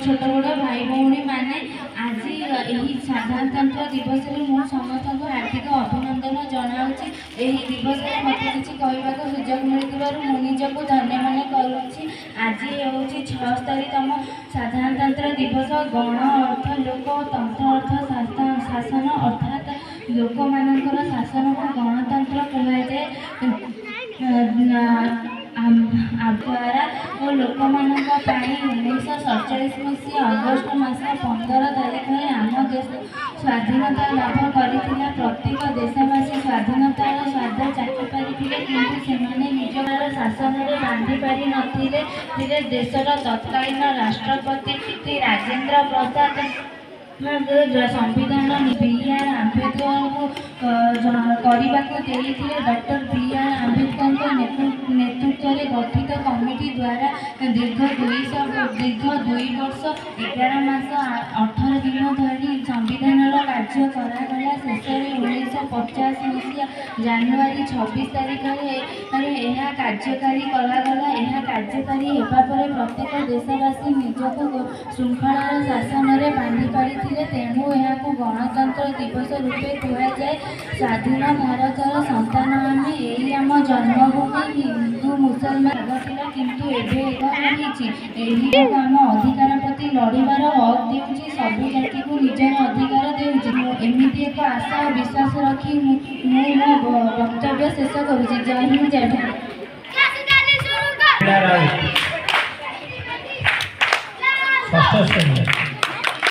छोट बड़ भाई भौणी मैंने आज यही साधारणतंत्र दिवस में समस्त हार्दिक अभिनंदन जनाऊँगी। यही दिवस में मत किसी कहवाक सुजोग मिलू निजक धन्य मन करुँची। आज हूँ 76तम साधारणतंत्र दिवस। गण अर्थ लोक, तंत्र अर्थ शासन, अर्थात लोक मानकर शासन को गणतंत्र कहुए। द्वारा और लोक मान 1947 मसीहा अगस्ट मास 15 तारीख में आम देश स्वाधीनता लाभ करथिला। प्रत्येक देशवासी स्वाधीनतार स्वाद चाखी पारिथिले, किंतु सेमाने निजर शासन में बांधि पारि नथिले। देशर तत्कालीन राष्ट्रपति राजेंद्र प्रसाद संविधान बी.आर. आंबेडकर करने डॉक्टर बी.आर. आंबेडकर नेतृत्व में गठित कमिटी द्वारा दीर्घ 2 वर्ष 11 मास 18 दिन धरी संविधान कार्य करागला। शेष 1950 मसीहा जानुआरी 26 तारीख में कार्यकारी करागला। यह कार्यकारी होगा पर प्रत्येक देशवासी निजक श्रृंखलार शासन में बांधि पारि। तेणु यह गणतंत्र दिवस रूपे कहुए। स्वाधीन भारतर संतान आम यही आम जन्मभूमि हिंदू मुसलमान आगला, किंतु एवं आम अधिकार प्रति लड़ार हक देउछि। सबु जाति को निजर अधिकार देउछि। एमिति एक आशा और विश्वास रखी मो वक्तव्य शेष करुछि। जय हिंद, जय भारत।